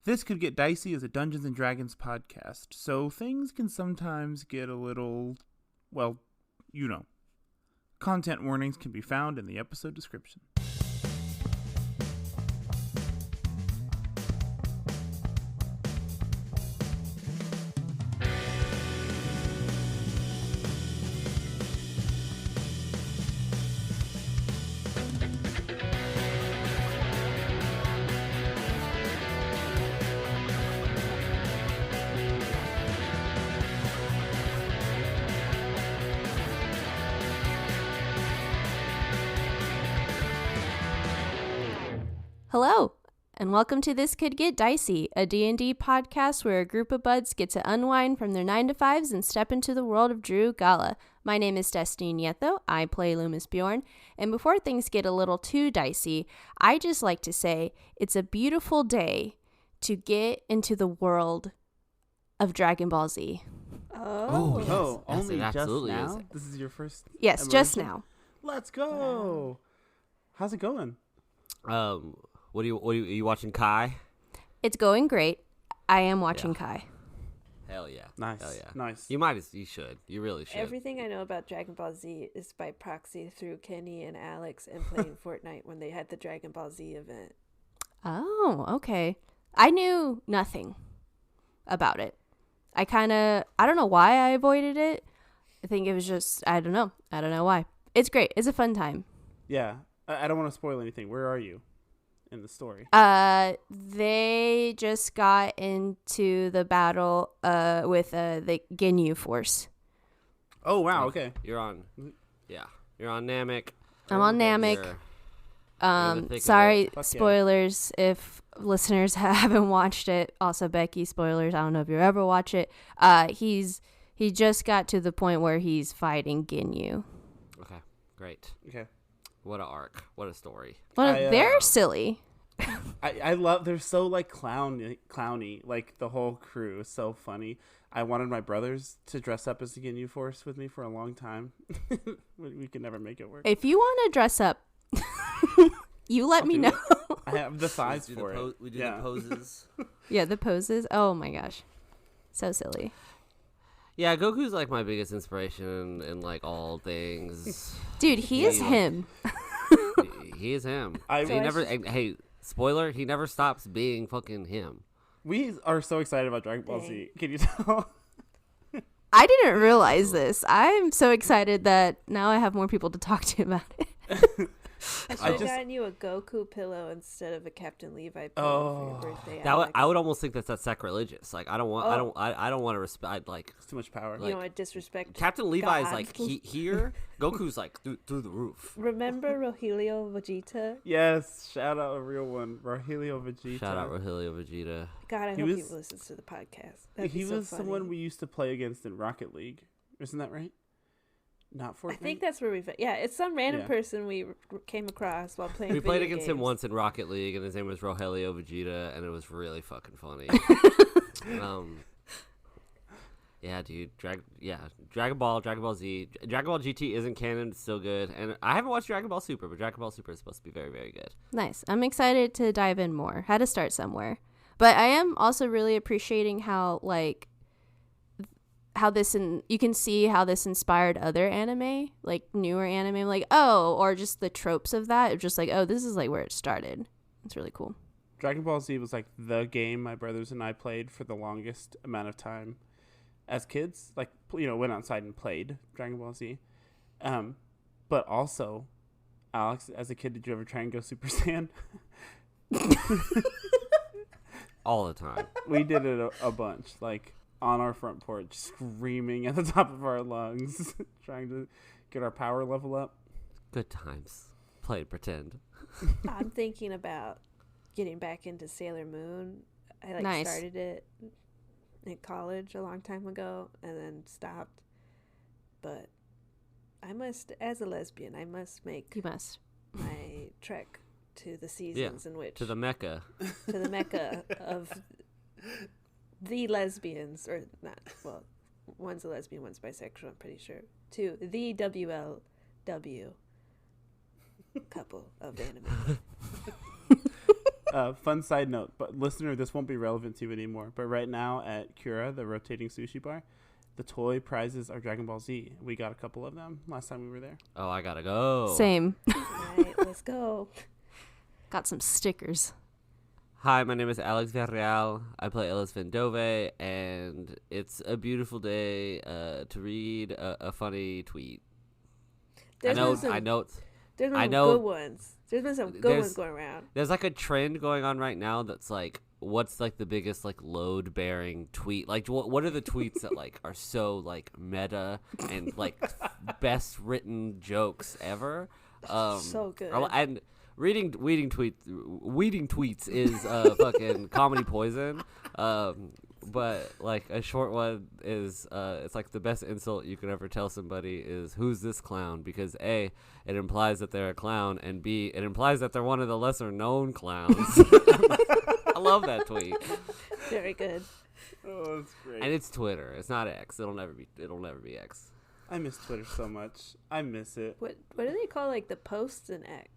This Could Get Dicey is a Dungeons & Dragons podcast, so things can sometimes get a little, well, you know. Content warnings can be found in the episode description. Hello, and welcome to This Could Get Dicey, a D&D podcast where a group of buds get to unwind from their 9-to-5s and step into the world of Drew Gala. My name is Destiny Nieto, I play Lü'mis Bjorn, and before things get a little too dicey, I just like to say it's a beautiful day to get into the world of Dragon Ball Z. Oh, yes. Only Yes, it just absolutely now? is. This is your first Yes, just immersion? now. Let's go! How's it going? What are you watching Kai? It's going great. I am watching Kai. Hell yeah. Nice. Hell yeah. Nice. You should. You really should. Everything I know about Dragon Ball Z is by proxy through Kenny and Alex and playing Fortnite when they had the Dragon Ball Z event. Oh, okay. I knew nothing about it. I don't know why I avoided it. I think it was just, I don't know why. It's great. It's a fun time. Yeah. I don't want to spoil anything. Where are you in the story? They just got into the battle with the Ginyu force. Oh, wow. Okay. You're on Namek. I'm on Namek. You're in the thick of Sorry, Fuck yeah. spoilers if listeners haven't watched it. Also, Becky, spoilers. I don't know if you ever watch it. He just got to the point where he's fighting Ginyu. Okay, great. Okay. What a arc. What a story. Well, they're silly. I love, they're so like clowny, like the whole crew is so funny. I wanted my brothers to dress up as the Ginyu Force with me for a long time. We could never make it work. If you want to dress up, you let me know. I have the size We for it. We do Yeah. the poses. Yeah, the poses. Oh my gosh. So silly. Yeah, Goku's like my biggest inspiration in like all things. Dude, he is him. He is him. So Hey, spoiler, he never stops being fucking him. We are so excited about Dragon Ball Z. Can you tell? I didn't realize this. I'm so excited that now I have more people to talk to about it. I should have gotten you a Goku pillow instead of a Captain Levi pillow for your birthday. I would almost think that's sacrilegious. Like I don't want to respect like It's too much power. You don't want to disrespect Captain Levi is God. like here. Goku's like through the roof. Remember Rogelio Vegeta? Yes, shout out a real one, Rogelio Vegeta. Shout out Rogelio Vegeta. God, I He hope was- he listens to the podcast. That'd He be so was funny. someone we used to play against in Rocket League. Isn't that right? Not Fortnite? I think that's where it's some random Yeah. person we came across while playing We played video against him games. once in Rocket League, and his name was Rogelio Vegeta, and it was really fucking funny. Yeah, dude. Dragon Ball Z. Dragon Ball GT isn't canon, it's still good. And I haven't watched Dragon Ball Super, but Dragon Ball Super is supposed to be very, very good. Nice. I'm excited to dive in more. Had to start somewhere. But I am also really appreciating how you can see how this inspired other anime, like newer anime, like, or just the tropes of that. It's just like, this is like where it started. It's really cool. Dragon Ball Z was like the game my brothers and I played for the longest amount of time as kids. Like, went outside and played Dragon Ball Z. But also, Alex, as a kid, did you ever try and go Super Saiyan? All the time. We did it a bunch, like on our front porch, screaming at the top of our lungs, trying to get our power level up. Good times. Play and pretend. I'm thinking about getting back into Sailor Moon. I Nice. started it in college a long time ago and then stopped. But I must, as a lesbian, make You must. my trek to the seasons in which To the Mecca. to the mecca of the lesbians, or not. Well, one's a lesbian, one's bisexual. I'm pretty sure. To the WLW couple of anime. Fun side note, but listener, this won't be relevant to you anymore. But right now at Cura, the rotating sushi bar, the toy prizes are Dragon Ball Z. We got a couple of them last time we were there. Oh, I gotta go. Same. Right, let's go. Got some stickers. Hi, my name is Alex Villarreal. I play Ellis Vendove, and it's a beautiful day to read a funny tweet. There's I know. been some know- good ones. There's been some good ones going around. There's like a trend going on right now that's like, what's like the biggest like load bearing tweet? Like, what are the tweets that like are so like meta and like best written jokes ever? So good. And weeding tweets is fucking comedy poison. But like a short one is it's like the best insult you could ever tell somebody is, who's this clown? Because A, it implies that they're a clown, and B, it implies that they're one of the lesser known clowns. I love that tweet. Very good. Oh, that's great. And it's Twitter. It's not X. It'll never be X. I miss Twitter so much. I miss it. What do they call like the posts and X?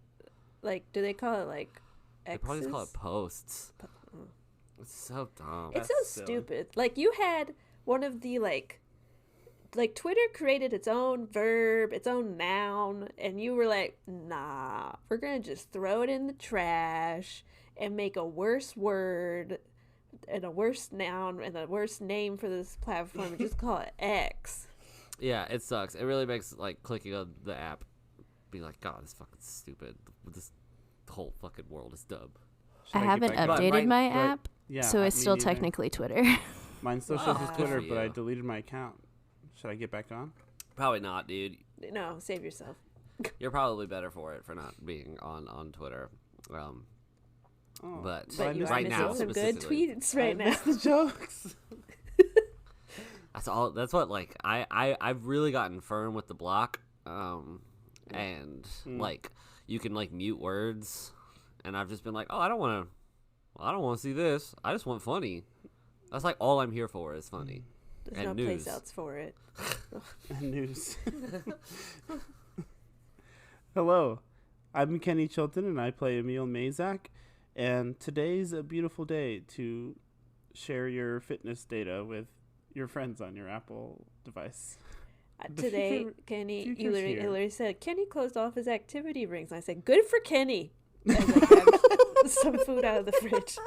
Like, do they call it like X's? They probably just call it posts. It's so dumb. It's That's so silly. stupid. Like, you had one of the like Twitter created its own verb, its own noun, and you were like, nah, we're gonna just throw it in the trash and make a worse word and a worse noun and a worse name for this platform and just call it X. Yeah, it sucks. It really makes like clicking on the app be like, God, this fucking stupid. This whole fucking world is dumb. Should I get haven't back on? updated my app, Yeah, so it's me still neither. technically Twitter. Mine still shows as Good Twitter, for but I you. deleted my account. Should I get back on? Probably not, dude. No, save yourself. You're probably better for it for not being on Twitter. Oh, But I But you missed are right the missing now, some good specifically. tweets right I now. missed the jokes. That's all. That's what like I've really gotten firm with the block, and like you can like mute words, and I've just been like, oh, I don't want to see this. I just want funny. That's like all I'm here for is funny. There's and no news. place else for it. And news. Hello, I'm Kenny Chilton, and I play Emil Mazak. And today's a beautiful day to share your fitness data with your friends on your Apple device. The Today, future- Kenny, future's you literally, here. literally said, Kenny closed off his activity rings. And I said, good for Kenny. As I grabbed some food out of the fridge.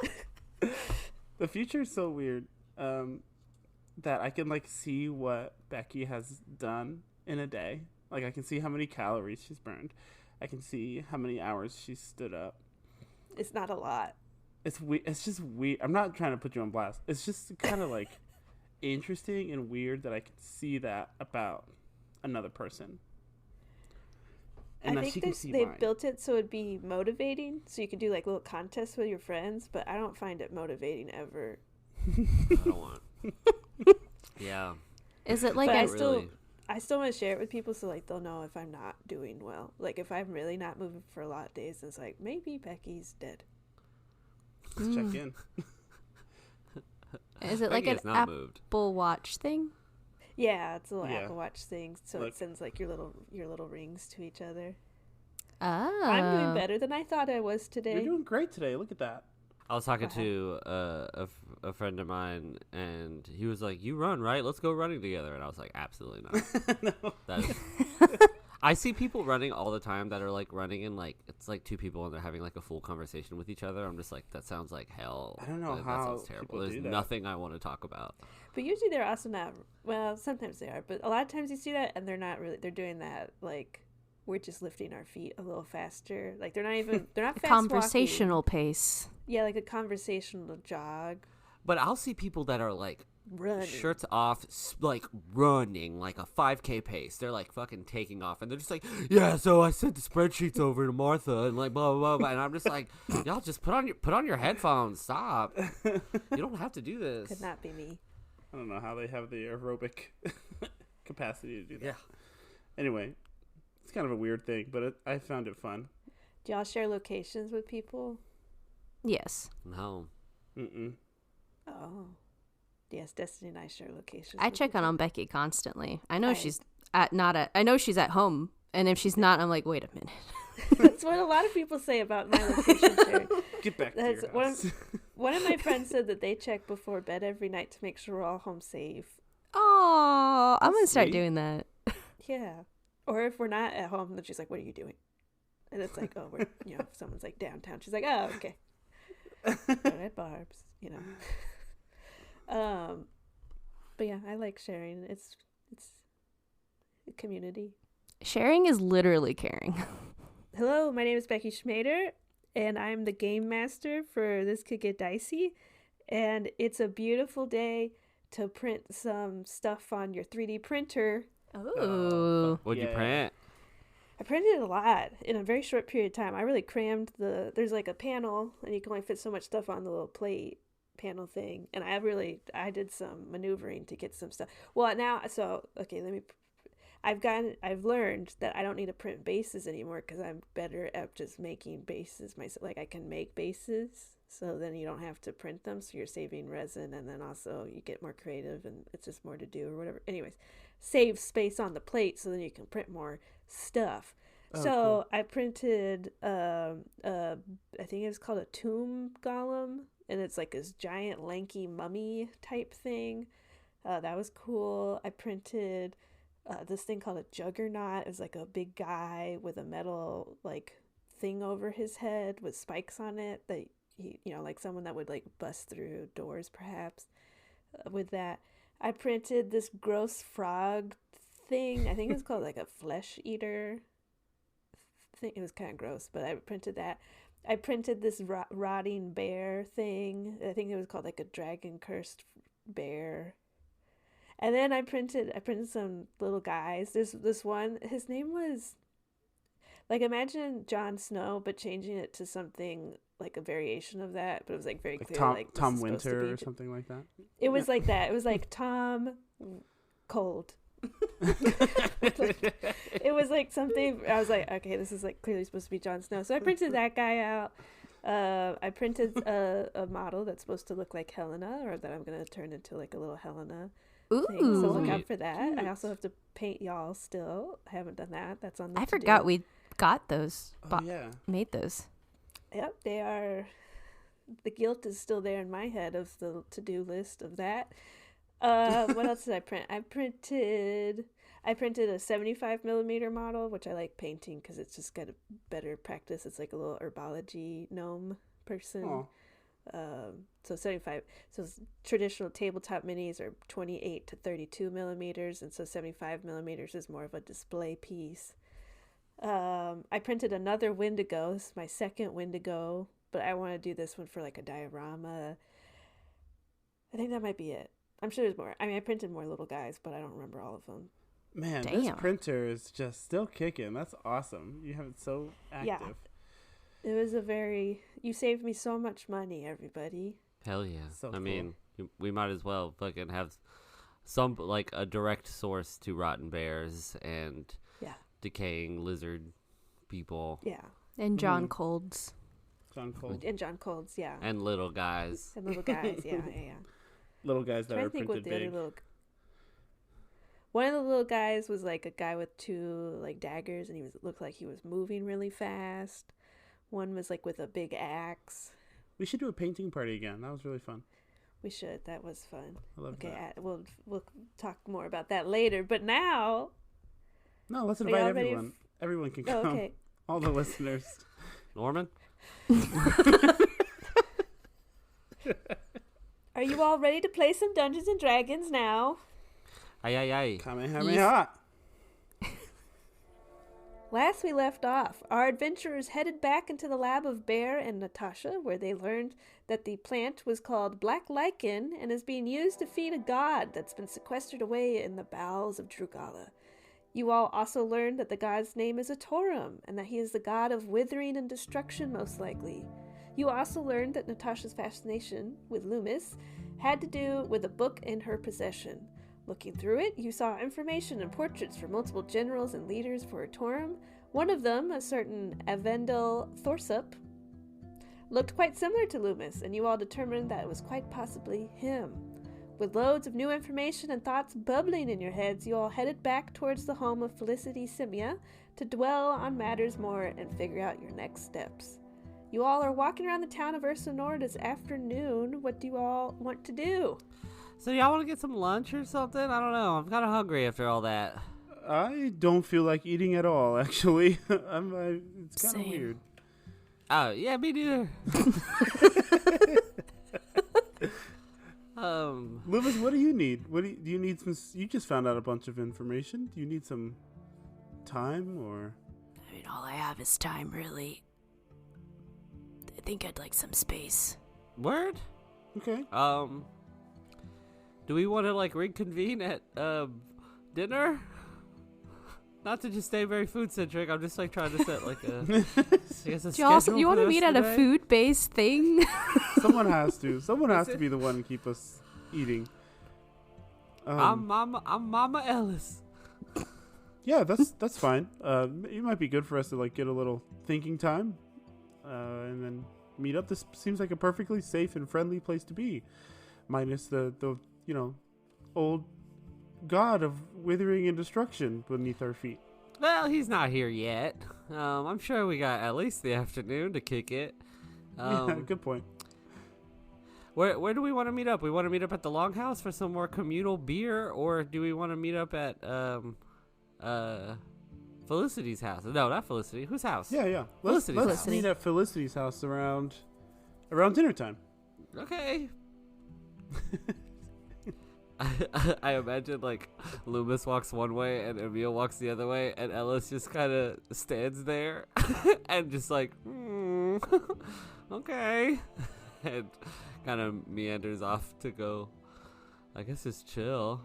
The future is so weird that I can like see what Becky has done in a day. Like I can see how many calories she's burned. I can see how many hours she's stood up. It's not a lot. It's just weird. I'm not trying to put you on blast. It's just kind of like interesting and weird that I can see that about another person. And I that she can think see they mine. built it so it'd be motivating. So you could do like little contests with your friends. But I don't find it motivating ever. I don't want. Yeah. Is it like But a I still want to share it with people so like they'll know if I'm not doing well. Like if I'm really not moving for a lot of days, it's like maybe Becky's dead. Let's check in. is it like Becky an has not moved. Apple Watch thing? Yeah, it's a little Yeah. Apple Watch thing, so Look. it sends like your little rings to each other. Oh, I'm doing better than I thought I was You're today. doing great today. Look at that. I was talking Go ahead. to a friend of mine, and he was like, "You run, right? Let's go running together." And I was like, "Absolutely not." No. That is... I see people running all the time that are like running and like it's like two people and they're having like a full conversation with each other. I'm just like, that sounds like hell. I don't know That how sounds terrible. people There's do that. nothing I want to talk about. But usually they're also not. Well, sometimes they are, but a lot of times you see that and they're not really. They're doing that like we're just lifting our feet a little faster. Like they're not even. They're not a fast walking. conversational pace. Yeah, like a conversational jog. But I'll see people that are like Running. shirts off, like running like a 5K pace. They're like fucking taking off, and they're just like, "Yeah, so I sent the spreadsheets over to Martha, and like blah blah blah." blah. And I'm just like, y'all just put on your headphones. Stop. You don't have to do this. Could not be me. I don't know how they have the aerobic capacity to do that. Yeah. Anyway, it's kind of a weird thing, but I found it fun. Do y'all share locations with people? Yes, No. Mm-mm. Oh. Yes, Destiny and I share locations. I with check people. on Becky constantly. I know I- she's I know she's at home, and if she's not, I'm like, wait a minute. That's what a lot of people say about my location sharing. Get back to That's your one house. one of my friends said that they check before bed every night to make sure we're all home safe. Oh, I'm That's gonna start sweet. doing that. Yeah. Or if we're not at home, then she's like, "What are you doing?" And it's like, "Oh, we're if someone's like downtown." She's like, "Oh, okay." We're at Barb's, But yeah, I like sharing. It's a community. Sharing is literally caring. Hello, my name is Becky Schmader, and I'm the game master for This Could Get Dicey. And it's a beautiful day to print some stuff on your 3D printer. Ooh. What'd you Yeah. print? I printed a lot in a very short period of time. I really crammed there's like a panel, and you can only fit so much stuff on the little plate panel thing. And I did some maneuvering to get some stuff. Well, okay, I've learned that I don't need to print bases anymore because I'm better at just making bases myself. Like I can make bases, so then you don't have to print them, so you're saving resin, and then also you get more creative and it's just more to do or whatever. Anyways, save space on the plate so then you can print more stuff. Oh, So cool. I printed I think it was called a tomb golem, and it's like this giant lanky mummy type thing. That was cool. I printed this thing called a juggernaut. It was like a big guy with a metal like thing over his head with spikes on it that he, like someone that would like bust through doors perhaps with that. I printed this gross frog thing. I think it was called like a flesh eater thing. It was kind of gross, but I printed that. I printed this rotting bear thing. I think it was called like a dragon cursed bear. And then I printed some little guys. There's this one, his name was, like, imagine Jon Snow, but changing it to something like a variation of that. But it was like very Like clear, Tom, like this Tom is supposed to Winter be or something like that. It was like that. It was like Tom Cold. It was like something. I was like, okay, this is like clearly supposed to be Jon Snow. So I printed that guy out. I printed a model that's supposed to look like Helena, or that I'm gonna turn into like a little Helena thing. So look Ooh. out for that. I Cute. also have to paint y'all still. I haven't done that. That's on the I to-do. forgot we got those. Oh, yeah. Made those. Yep, they are. The guilt is still there in my head of the to-do list of that. What else did I print? I printed a 75 millimeter model, which I like painting because it's just got a better practice. It's like a little herbology gnome person. Oh, So 75. So traditional tabletop minis are 28 to 32 millimeters, and so 75 millimeters is more of a display piece. I printed another Wendigo. This is my second Wendigo, but I want to do this one for like a diorama. I think that might be it. I'm sure there's more. I mean, I printed more little guys, but I don't remember all of them. man, this Damn. printer is just still kicking. That's awesome. You have it so active. It was you saved me so much money, everybody. Hell yeah. So I cool. mean, we might as well fucking have some, like, a direct source to rotten bears and Yeah. decaying lizard people Yeah. And John Mhm. Cold's. John Cold. And John Cold's, yeah. and little guys. And little guys, yeah. Little guys that Trying are to think printed what the big. other little. One of the little guys was like a guy with two like daggers, and looked like he was moving really fast. One was like with a big axe. We should do a painting party again. That was really fun. We should. That was fun. I love Okay, that. we'll talk more about that later. But now, No, let's Are invite y'all ready everyone. Everyone can oh, come. okay. All the listeners. Norman? Are you all ready to play some Dungeons and Dragons now? Aye, aye, aye. Kamehameha. Last we left off, our adventurers headed back into the lab of Bear and Natasha, where they learned that the plant was called Black Lichen and is being used to feed a god that's been sequestered away in the bowels of Drugala. You all also learned that the god's name is Atorum, and that he is the god of withering and destruction, most likely. You also learned that Natasha's fascination with Lü'mis had to do with a book in her possession. Looking through it, you saw information and portraits for multiple generals and leaders for Atorum. One of them, a certain Avendel Thorsup, looked quite similar to Lü'mis, and you all determined that it was quite possibly him. With loads of new information and thoughts bubbling in your heads, you all headed back towards the home of Felicity Simia to dwell on matters more and figure out your next steps. You all are walking around the town of Ursa Anore this afternoon. What do you all want to do? So y'all want to get some lunch or something? I don't know. I'm kind of hungry after all that. I don't feel like eating at all, actually. It's kind of Same. weird. Oh, yeah, me neither. Lü'mis, what do you need? Do you need some? You just found out a bunch of information. Do you need some time or? I mean, all I have is time, really. I think I'd like some space. Word? Okay. Do we want to like reconvene at dinner? Not to just stay very food centric. I'm just like trying to set like a. I guess a Do you want to schedule for meet the at a rest of the day. food-based thing? Someone has to. Someone has to be the one to keep us eating. I'm Mama Ellis. Yeah, that's fine. It might be good for us to like get a little thinking time, and then meet up. This seems like a perfectly safe and friendly place to be, minus the old god of withering and destruction beneath our feet. Well, he's not here yet. I'm sure we got at least the afternoon to kick it. Yeah, good point. Where do we want to meet up? We want to meet up at the Longhouse for some more communal beer, or do we want to meet up at Felicity's house? No, not Felicity. Whose house? Yeah. Let's Felicity's meet at Felicity's house around dinner time. Okay. I imagine like Lü'mis walks one way and Emil walks the other way, and Ellis just kind of stands there and just like, okay, and kind of meanders off to go. I guess just chill.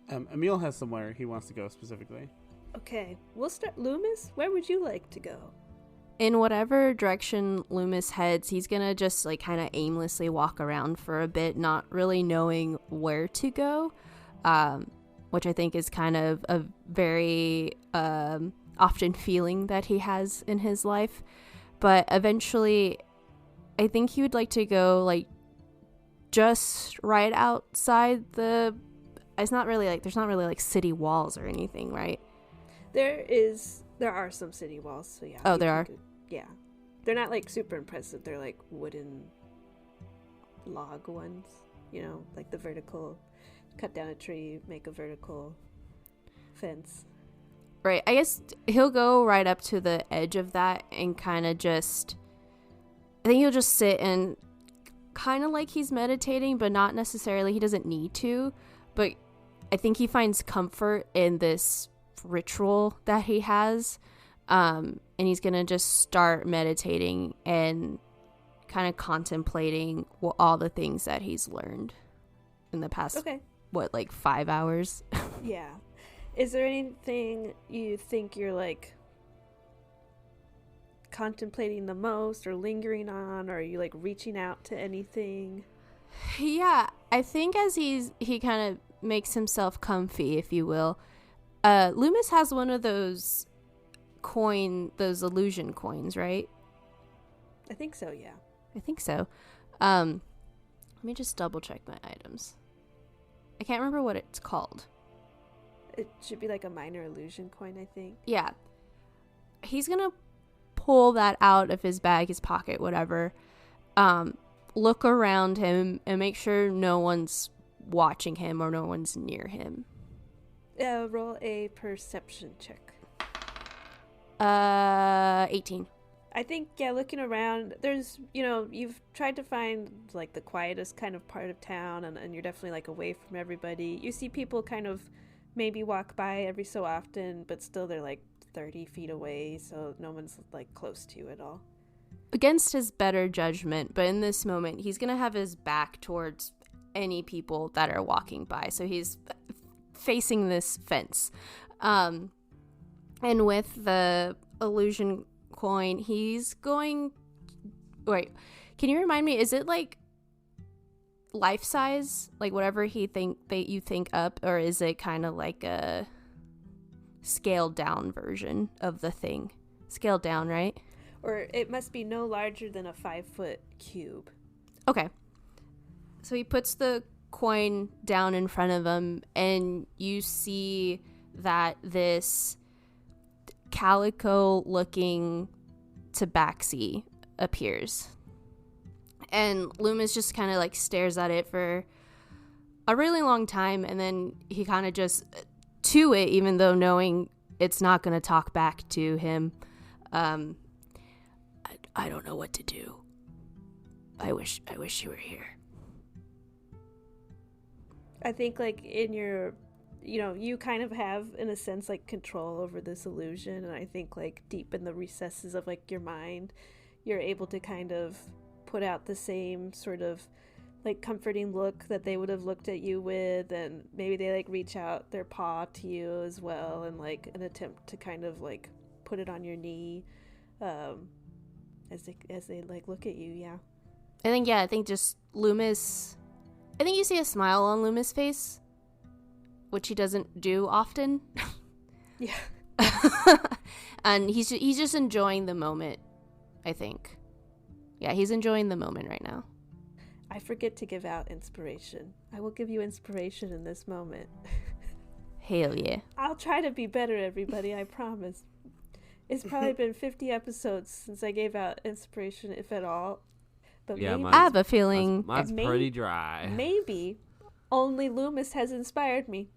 Emil has somewhere he wants to go specifically. Okay, we'll start. Lü'mis, where would you like to go? In whatever direction Lü'mis heads, he's gonna just like kind of aimlessly walk around for a bit, not really knowing where to go, which I think is kind of a very often feeling that he has in his life. But eventually, I think he would like to go like just right outside the. It's not really like there's not really like city walls or anything, right? There are some city walls, so yeah. Oh, there are? Yeah. They're not like super impressive. They're like wooden log ones, like the vertical, cut down a tree, make a vertical fence. Right. I guess he'll go right up to the edge of that and kind of just, I think he'll just sit and kind of like he's meditating, but not necessarily. He doesn't need to, but I think he finds comfort in this ritual that he has. And he's going to just start meditating and kind of contemplating all the things that he's learned in the past, 5 hours? Yeah. Is there anything you think you're like contemplating the most or lingering on, or are you like reaching out to anything? Yeah, I think as he kind of makes himself comfy, if you will, Lü'mis has one of those illusion coins, right? I think so, yeah. I think so. Let me just double check my items. I can't remember what it's called. It should be like a minor illusion coin, I think. Yeah. He's gonna pull that out of his bag, his pocket, whatever. Look around him and make sure no one's watching him or no one's near him. Roll a perception check. 18. I think, looking around, there's, you've tried to find, like, the quietest kind of part of town, and you're definitely, like, away from everybody. You see people kind of maybe walk by every so often, but still they're, like, 30 feet away, so no one's, like, close to you at all. Against his better judgment, but in this moment, he's going to have his back towards any people that are walking by, so he's facing this fence. And with the illusion coin, he's going... Wait, can you remind me, is it like life size? Like whatever you think up, or is it kind of like a scaled down version of the thing? Scaled down, right? Or it must be no larger than a 5-foot cube. Okay. So he puts the coin down in front of him, and you see that this calico looking tabaxi appears. And Lü'mis just kind of like stares at it for a really long time, and then he kind of just to it, even though knowing it's not going to talk back to him. I don't know what to do. I wish you were here. I think like in your, you kind of have in a sense like control over this illusion, and I think like deep in the recesses of like your mind, you're able to kind of put out the same sort of like comforting look that they would have looked at you with, and maybe they like reach out their paw to you as well, and like an attempt to kind of like put it on your knee, as they like look at you. Yeah, I think just Lü'mis. I think you see a smile on Lü'mis' face, which he doesn't do often. Yeah. And he's just enjoying the moment, I think. Yeah, he's enjoying the moment right now. I forget to give out inspiration. I will give you inspiration in this moment. Hell yeah. I'll try to be better, everybody, I promise. It's probably been 50 episodes since I gave out inspiration, if at all. But Yeah, maybe, I have a feeling. Mine's pretty dry. maybe only Lü'mis has inspired me.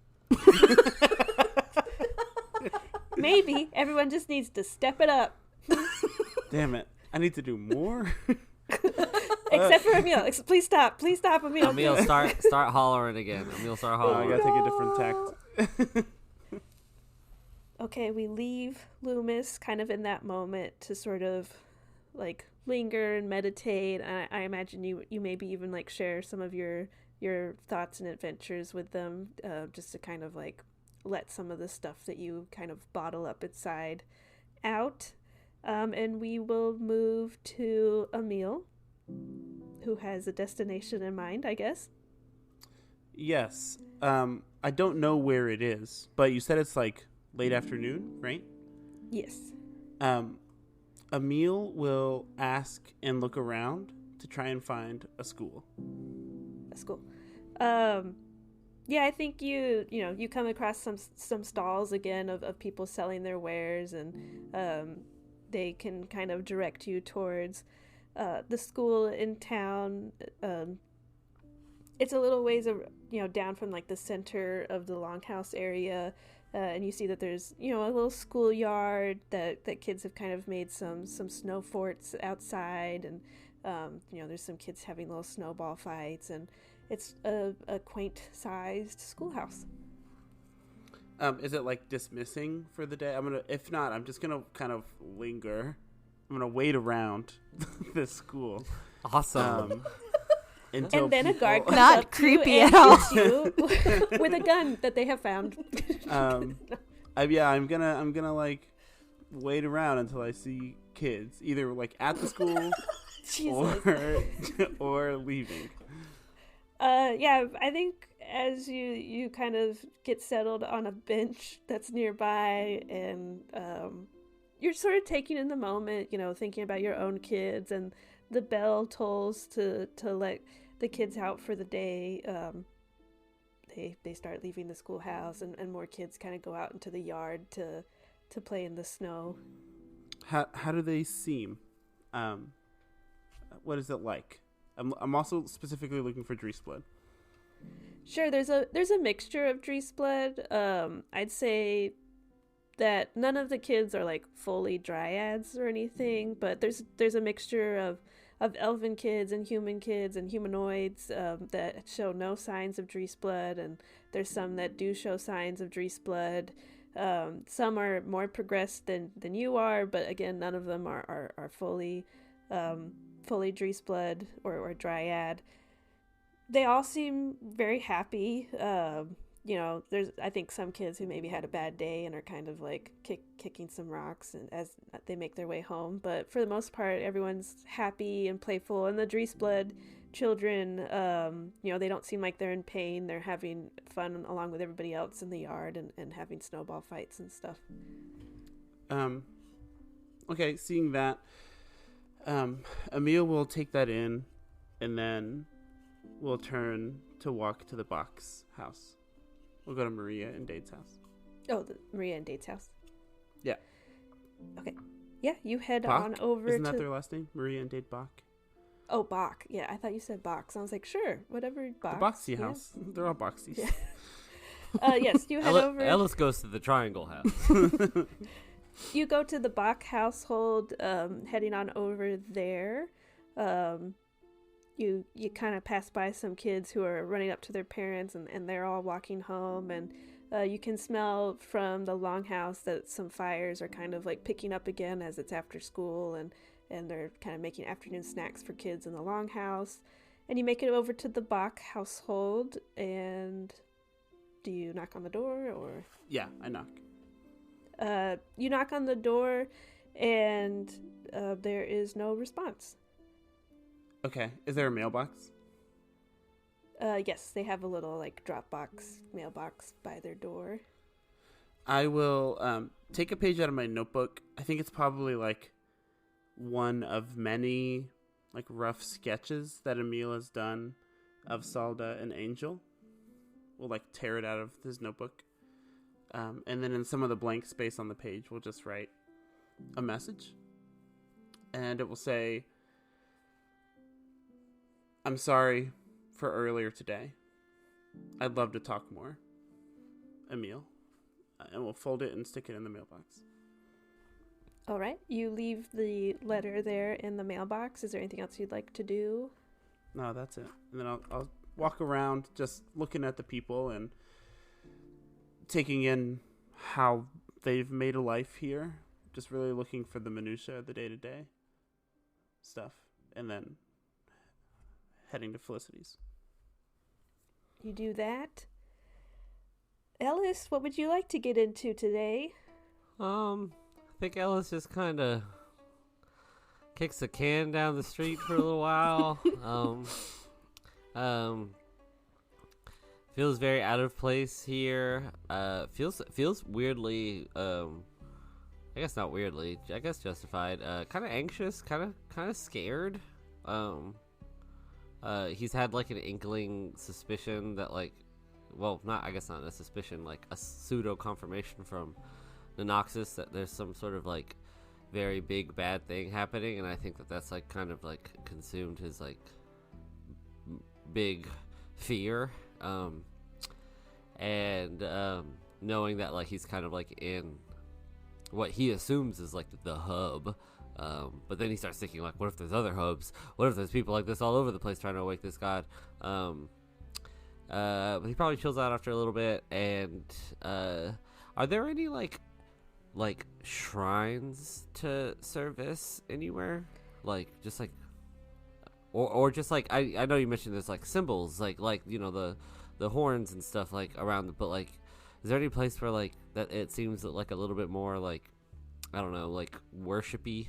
Maybe everyone just needs to step it up. Damn it. I need to do more. Except for Emil. Please stop, Emil. Emil, start hollering again. Emil, start Oh, I hollering. gotta take a different tact. Okay, we leave Lü'mis kind of in that moment to sort of like linger and meditate. I imagine you maybe even like share some of your thoughts and adventures with them, just to kind of like let some of the stuff that you kind of bottle up inside out. And we will move to Emil, who has a destination in mind, I guess. Yes. I don't know where it is, but you said it's like late afternoon, right? Yes. Emil will ask and look around to try and find a school. That's cool. Yeah, I think you come across some stalls again of people selling their wares, and they can kind of direct you towards the school in town. It's a little ways down from like the center of the longhouse area, and you see that there's a little schoolyard that kids have kind of made some snow forts outside, and there's some kids having little snowball fights, and it's a quaint sized schoolhouse. Is it like dismissing for the day? If not, I'm just gonna kind of linger. I'm gonna wait around this school. Awesome. Until And then a guard comes Not up to you creepy and at all. shoots you with a gun that they have found. I'm gonna like wait around until I see kids, either like at the school Jesus. or leaving. Yeah, I think as you kind of get settled on a bench that's nearby, and you're sort of taking in the moment, thinking about your own kids, and the bell tolls to let the kids out for the day. They start leaving the schoolhouse, and more kids kind of go out into the yard to play in the snow. How do they seem? What is it like? I'm also specifically looking for Dreesblood. Sure, there's a mixture of Dreesblood. I'd say that none of the kids are like fully dryads or anything, but there's a mixture of elven kids and humanoids that show no signs of Dreesblood, and there's some that do show signs of Dreesblood. Some are more progressed than you are, but again, none of them are fully Dreesblood or dryad. They all seem very happy. There's I think some kids who maybe had a bad day and are kind of like kicking some rocks and as they make their way home. But for the most part, everyone's happy and playful. And the Dreesblood children, they don't seem like they're in pain. They're having fun along with everybody else in the yard and having snowball fights and stuff. Okay, seeing that, Emil will take that in, and then we'll turn to walk to the box house. We'll go to Maria and Dade's house. Oh, Maria and Date's house. Yeah. Okay. Yeah, you head Bach? on over Isn't to... that their last name? Maria and Dade Bach. Oh, Bach. Yeah, I thought you said box. I was like, sure, whatever, box. The Boxy yeah. house. They're all boxies. Yeah. Yes, you head over. Ellis goes to the Triangle House. You go to the Bach household, heading on over there. You kind of pass by some kids who are running up to their parents, and they're all walking home, and you can smell from the longhouse that some fires are kind of like picking up again as it's after school, and they're kind of making afternoon snacks for kids in the longhouse. And you make it over to the Bach household, and do you knock on the door, or? Yeah, I knock. You knock on the door, and there is no response. Okay. Is there a mailbox? Yes, they have a little like Dropbox mailbox by their door. I will take a page out of my notebook. I think it's probably like one of many like rough sketches that Emil has done of Salda and Angel. We'll like tear it out of his notebook. And then in some of the blank space on the page, we'll just write a message. And it will say, "I'm sorry for earlier today. I'd love to talk more. Emil." And we'll fold it and stick it in the mailbox. All right, you leave the letter there in the mailbox. Is there anything else you'd like to do? No, that's it. And then I'll walk around just looking at the people and taking in how they've made a life here. Just really looking for the minutia of the day-to-day stuff. And then heading to Felicity's. You do that. Ellis, what would you like to get into today? I think Ellis just kind of kicks a can down the street for a little while. Feels very out of place here. Feels weirdly. I guess not weirdly. I guess justified. Kind of anxious. Kind of scared. He's had like an inkling suspicion that like, well, I guess not a suspicion, like a pseudo confirmation from Nanoxis that there's some sort of like very big bad thing happening, and I think that's like kind of like consumed his like big fear, and knowing that like he's kind of like in what he assumes is like the hub, but then he starts thinking like, what if there's other hubs? What if there's people like this all over the place trying to awake this god? But he probably chills out after a little bit. And are there any like shrines to service anywhere? Like just like, or just like I know you mentioned there's like symbols like you know the horns and stuff like around, but like is there any place where like that it seems like a little bit more like, I don't know, like worshipy?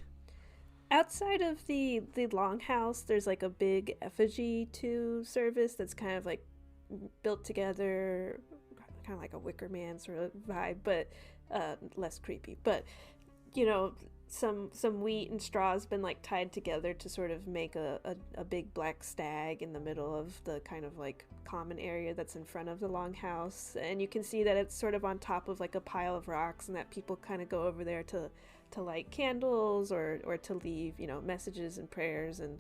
Outside of the longhouse, there's like a big effigy to service that's kind of like built together, kind of like a Wicker Man sort of vibe, but less creepy. But you know, some wheat and straw has been like tied together to sort of make a big black stag in the middle of the kind of like common area that's in front of the longhouse, and you can see that it's sort of on top of like a pile of rocks, and that people kind of go over there to light candles or to leave, you know, messages and prayers and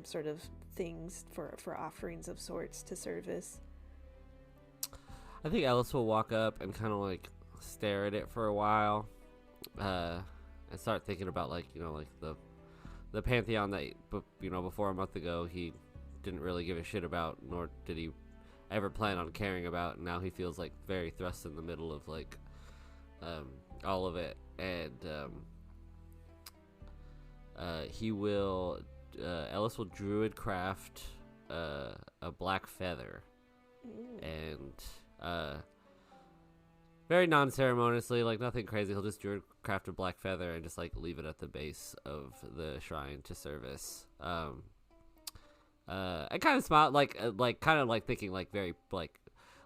sort of things for offerings of sorts to service. I think Ellis will walk up and kind of like stare at it for a while, and start thinking about like, you know, like the pantheon that, you know, before a month ago he didn't really give a shit about, nor did he ever plan on caring about, and now he feels like very thrust in the middle of like all of it. And Ellis will druid craft a black feather. And very non-ceremoniously, like nothing crazy, he'll just druid craft a black feather and just like leave it at the base of the shrine to service. I kind of smile, like kind of like thinking like very like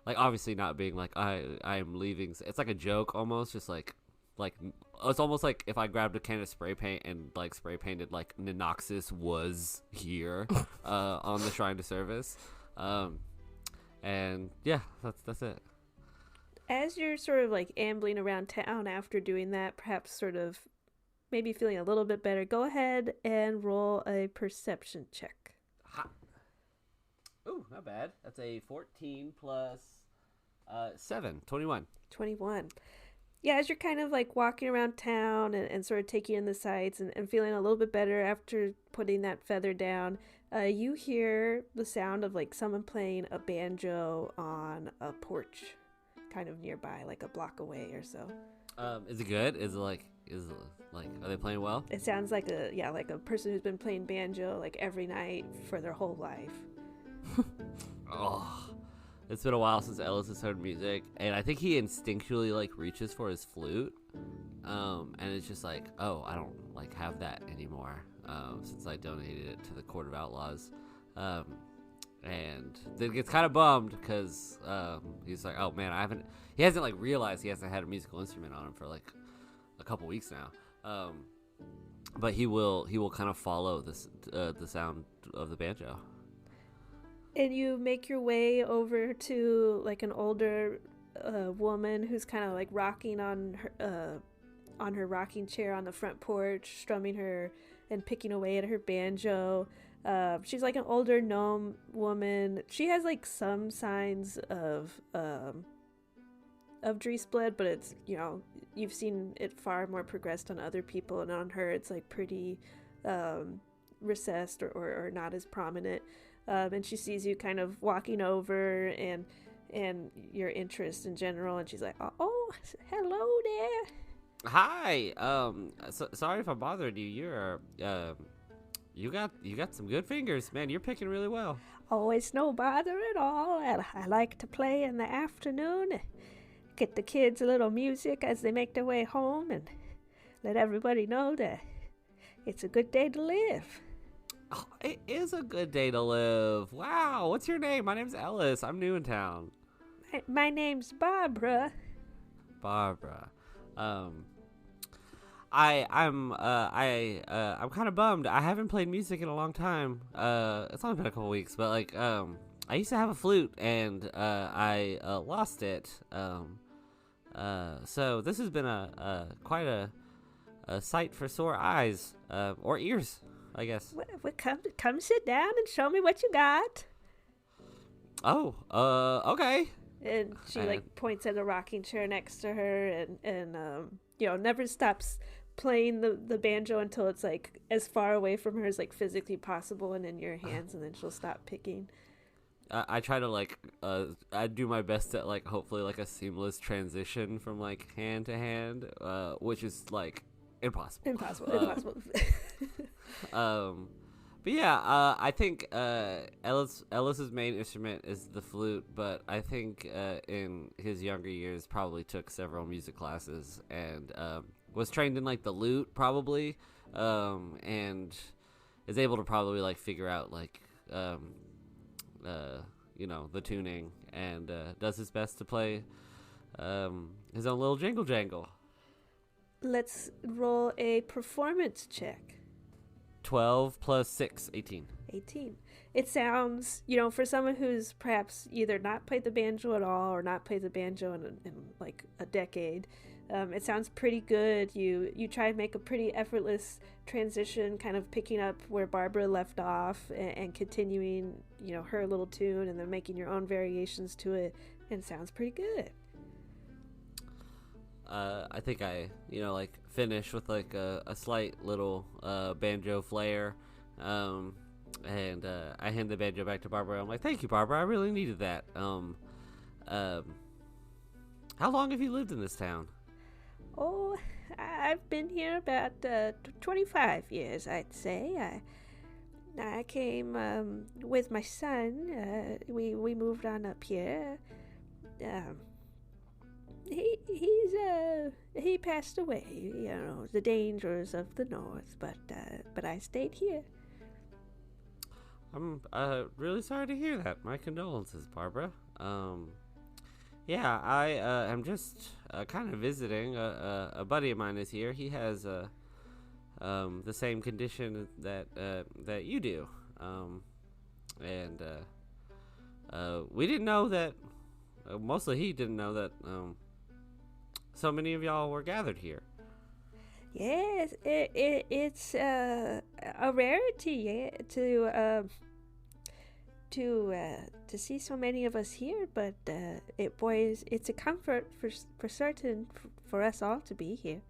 obviously not being like I am leaving. It's like a joke almost, just like it's almost like if I grabbed a can of spray paint and like spray painted like Nanoxis was here on the shrine to service. And yeah, that's it. As you're sort of like ambling around town after doing that, perhaps sort of maybe feeling a little bit better, go ahead and roll a perception check. Ha. Ooh, not bad. That's a 14 plus 7, 21. 21. Yeah, as you're kind of like walking around town and sort of taking in the sights and feeling a little bit better after putting that feather down, you hear the sound of like someone playing a banjo on a porch kind of nearby, like a block away or so. Is it good? Is it like, are they playing well? It sounds like a person who's been playing banjo like every night for their whole life. Oh, it's been a while since Ellis has heard music, and I think he instinctually like reaches for his flute, and it's just like, oh, I don't like have that anymore, since I donated it to the Court of Outlaws, and then gets kind of bummed because he's like, oh man, he hasn't like realized he hasn't had a musical instrument on him for like a couple weeks now, but he will kind of follow this the sound of the banjo. And you make your way over to like an older woman who's kind of like rocking on her rocking chair on the front porch, strumming her and picking away at her banjo. She's like an older gnome woman. She has like some signs of Dreesbled, but it's, you know, you've seen it far more progressed on other people, and on her it's like pretty recessed or not as prominent. And she sees you kind of walking over and your interest in general, and she's like, oh, hello there. Hi. Sorry if I bothered you. You're you got some good fingers, man. You're picking really well. Oh, it's no bother at all. I like to play in the afternoon, get the kids a little music as they make their way home, and let everybody know that it's a good day to live. Oh, it is a good day to live. Wow. What's your name? My name's Ellis. I'm new in town. My name's Barbara. Barbara. I'm kind of bummed. I haven't played music in a long time. It's only been a couple weeks, but like I used to have a flute and I lost it. So this has been quite a sight for sore eyes, or ears, I guess. Well, come sit down and show me what you got. Oh, okay. And she like points at a rocking chair next to her, and you know, never stops playing the banjo until it's like as far away from her as like physically possible and in your hands, and then she'll stop picking. I try to like I do my best at like hopefully like a seamless transition from like hand to hand, which is like impossible. But yeah, I think Ellis's main instrument is the flute, but I think in his younger years probably took several music classes and was trained in like the lute probably, and is able to probably like figure out like you know, the tuning, and does his best to play his own little jingle jangle. Let's roll a performance check. 12 plus 6, 18. 18. It sounds, you know, for someone who's perhaps either not played the banjo at all or not played the banjo in like a decade, it sounds pretty good. You try and make a pretty effortless transition, kind of picking up where Barbara left off and continuing, you know, her little tune and then making your own variations to it, and it sounds pretty good. I think I, you know, like finish with like a slight little banjo flair, and I hand the banjo back to Barbara. I'm like, thank you, Barbara. I really needed that. How long have you lived in this town? Oh, I've been here about 25 years, I'd say. I came with my son. We moved on up here. He passed away, you know, the dangers of the north, but I stayed here. I'm really sorry to hear that. My condolences, Barbara. Yeah, I am just kind of visiting. A buddy of mine is here. He has the same condition that you do, and we didn't know that. Mostly, he didn't know that. So many of y'all were gathered here. Yes, it's a rarity, yeah, to see so many of us here. But it's a comfort for certain for us all to be here.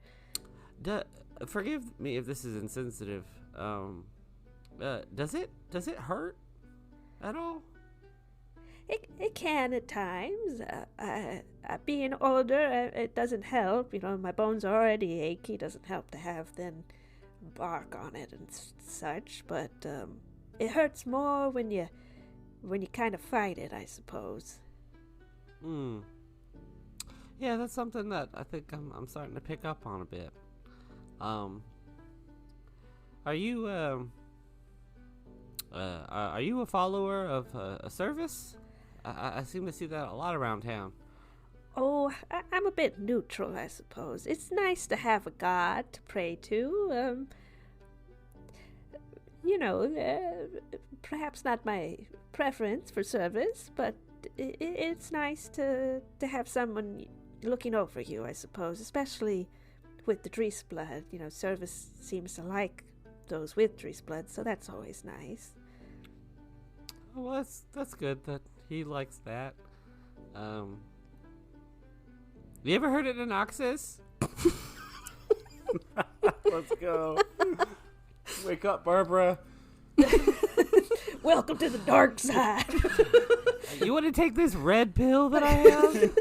Forgive me if this is insensitive. Does it hurt at all? It can at times. Being older, it doesn't help. You know, my bones are already achy. Doesn't help to have then bark on it and such. But it hurts more when you kind of fight it, I suppose. Yeah, that's something that I think I'm starting to pick up on a bit. Are you a follower of a service? I seem to see that a lot around town. Oh, I'm a bit neutral, I suppose. It's nice to have a god to pray to. Perhaps not my preference for service, but it's nice to have someone looking over you, I suppose, especially with the Dries blood. You know, service seems to like those with Dries blood, so that's always nice. Well, that's good that he likes that. You ever heard of Noxus? Let's go. Wake up, Barbara. Welcome to the dark side. You want to take this red pill that I have?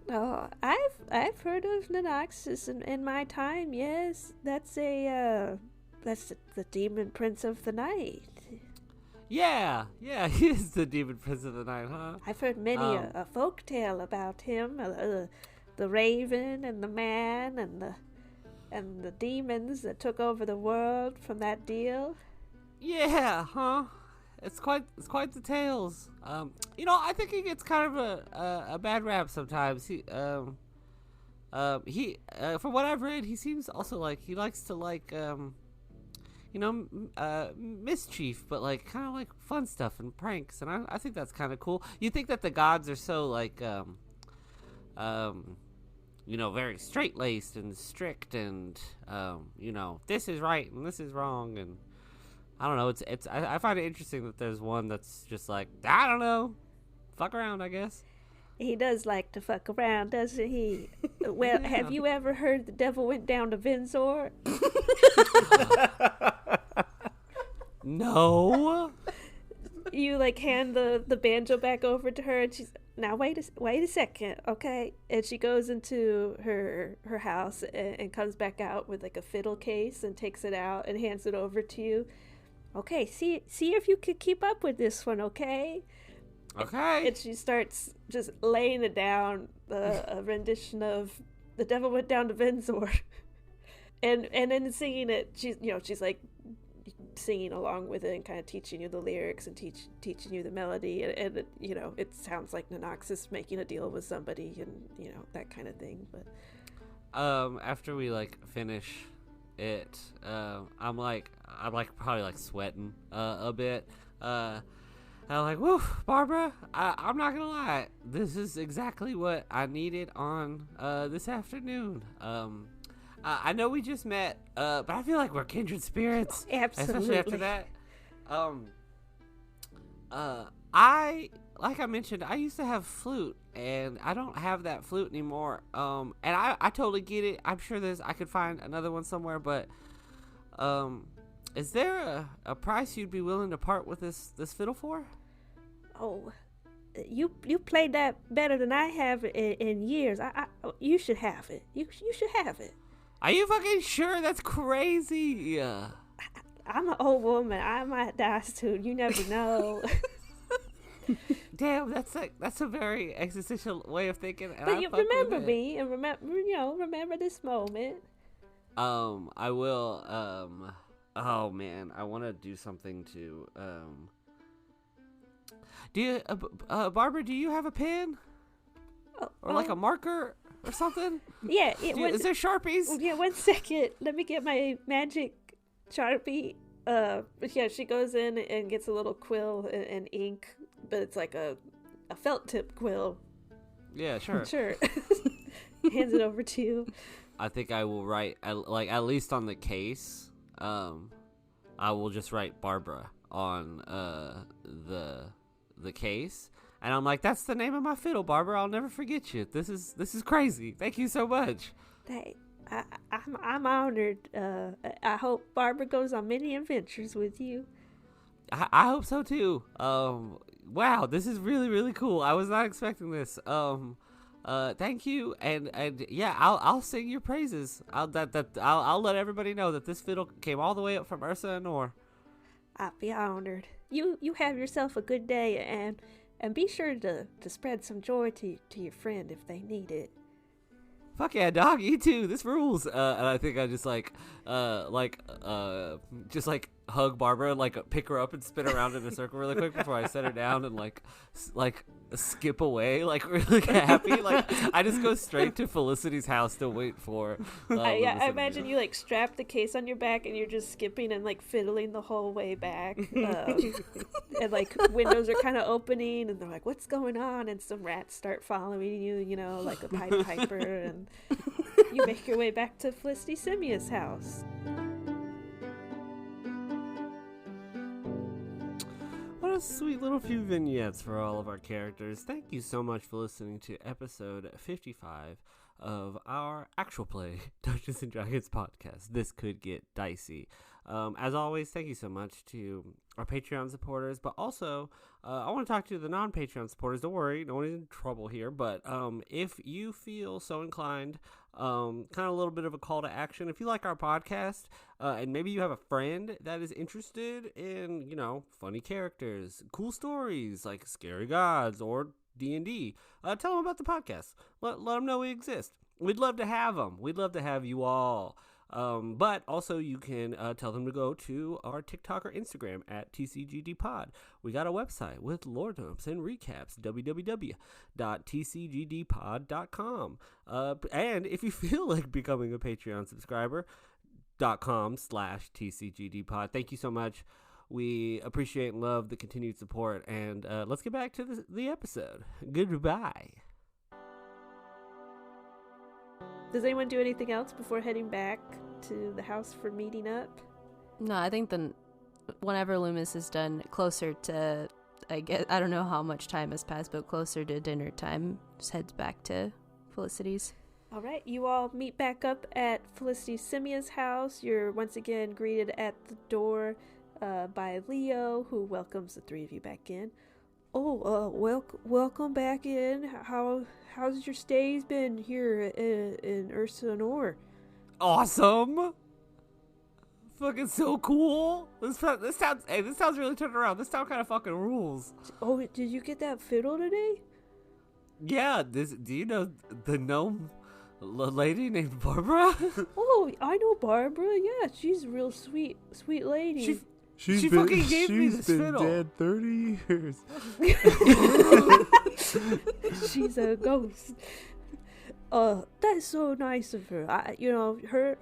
No, I've heard of Noxus in my time. Yes, that's the demon prince of the night. Yeah, he is the demon prince of the night, huh? I've heard many a folk tale about him, the raven and the man and the demons that took over the world from that deal. Yeah, huh? It's quite the tales. I think he gets kind of a bad rap sometimes. He from what I've read, he seems also like he likes to mischief, but like kind of like fun stuff and pranks, and I think that's kind of cool. You think that the gods are so like very straight-laced and strict, and this is right and this is wrong, and I don't know. I find it interesting that there's one that's just like, I don't know, fuck around, I guess. He does like to fuck around, doesn't he? Well, Yeah. Have you ever heard the devil went down to Windsor? No. You like hand the banjo back over to her, and she's now wait a second, okay? And she goes into her house and comes back out with like a fiddle case and takes it out and hands it over to you. Okay, see if you could keep up with this one, okay? Okay. And she starts just laying it down, a rendition of "The Devil Went Down to Windsor," and then singing it. She's like singing along with it and kind of teaching you the lyrics and teaching you the melody, and it sounds like Noxus making a deal with somebody, and that kind of thing. But after we like finish it, I'm probably like sweating a bit. I'm like, woo, Barbara, I'm not gonna lie, this is exactly what I needed on this afternoon. I know we just met, but I feel like we're kindred spirits. Absolutely. Especially after that. Like I mentioned, I used to have flute, and I don't have that flute anymore. And I totally get it. I'm sure I could find another one somewhere, but is there a price you'd be willing to part with this fiddle for? Oh, you played that better than I have in years. You should have it. You should have it. Are you fucking sure? That's crazy. I'm an old woman. I might die soon. You never know. Damn, that's a very existential way of thinking. And But you remember me and remember this moment. I will. Oh man, I want to do something to. Do you, Barbara? Do you have a pen or like a marker or something? Yeah. Is there Sharpies? Yeah. 1 second. Let me get my magic Sharpie. Yeah. She goes in and gets a little quill and ink, but it's like a felt tip quill. Yeah, sure. Sure. hands it over to you. I think I will write, at least on the case, I will just write Barbara on the case. And I'm like, that's the name of my fiddle, Barbara. I'll never forget you. This is crazy. Thank you so much. Hey, I'm honored. I hope Barbara goes on many adventures with you. I hope so too. Wow, this is really, really cool. I was not expecting this. Thank you, and yeah, I'll sing your praises. I'll let everybody know that this fiddle came all the way up from Ursa Anore. I'd be honored. You have yourself a good day, and be sure to spread some joy to your friend if they need it. Fuck yeah, dog, you too. This rules. And I think I just hug Barbara and pick her up and spin around in a circle really quick before I set her down and skip away really happy. I just go straight to Felicity's house to wait for. I imagine you strap the case on your back and you're just skipping and fiddling the whole way back. And windows are kind of opening and they're like, "What's going on?" And some rats start following you, like a Pied Piper, and you make your way back to Felicity Simia's house. What a sweet little few vignettes for all of our characters. Thank you so much for listening to episode 55 of our actual play Dungeons & Dragons podcast. This could get dicey. As always, thank you so much to our Patreon supporters, but also I want to talk to the non-Patreon supporters. Don't worry, no one is in trouble here, but if you feel so inclined, kind of a little bit of a call to action. If you like our podcast, and maybe you have a friend that is interested in, funny characters, cool stories, like scary gods or D&D, tell them about the podcast. Let them know we exist. We'd love to have them. We'd love to have you all. But also you can tell them to go to our TikTok or Instagram at TCGD Pod. We got a website with lore dumps and recaps, www.tcgdpod.com. And if you feel like becoming a Patreon subscriber, .com/TCGDpod. Thank you so much. We appreciate and love the continued support. And let's get back to the episode. Goodbye. Does anyone do anything else before heading back to the house for meeting up? No, I think then whenever Lü'mis is done, closer to, I don't know how much time has passed, but closer to dinner time, just heads back to Felicity's. All right, you all meet back up at Felicity Simia's house. You're once again greeted at the door by Leo, who welcomes the three of you back in. Welcome back in. How's your stays been here in Ursa Anore? Awesome. Fucking so cool. This sounds really turned around. This town kind of fucking rules. Oh, did you get that fiddle today? Yeah. Do you know the gnome lady named Barbara? Oh, I know Barbara. Yeah, she's a real sweet lady. She fucking gave me this fiddle. She's been dead 30 years. She's a ghost. That's so nice of her.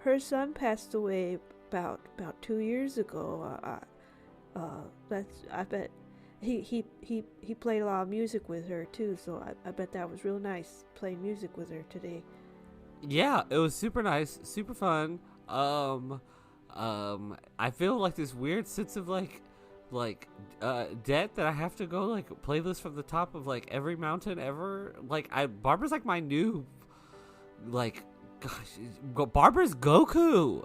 Her son passed away about 2 years ago. I bet he played a lot of music with her too. So I bet that was real nice playing music with her today. Yeah, it was super nice, super fun. I feel like this weird sense of debt that I have to go play this from the top of every mountain ever. Barbara's my new Barbara's Goku.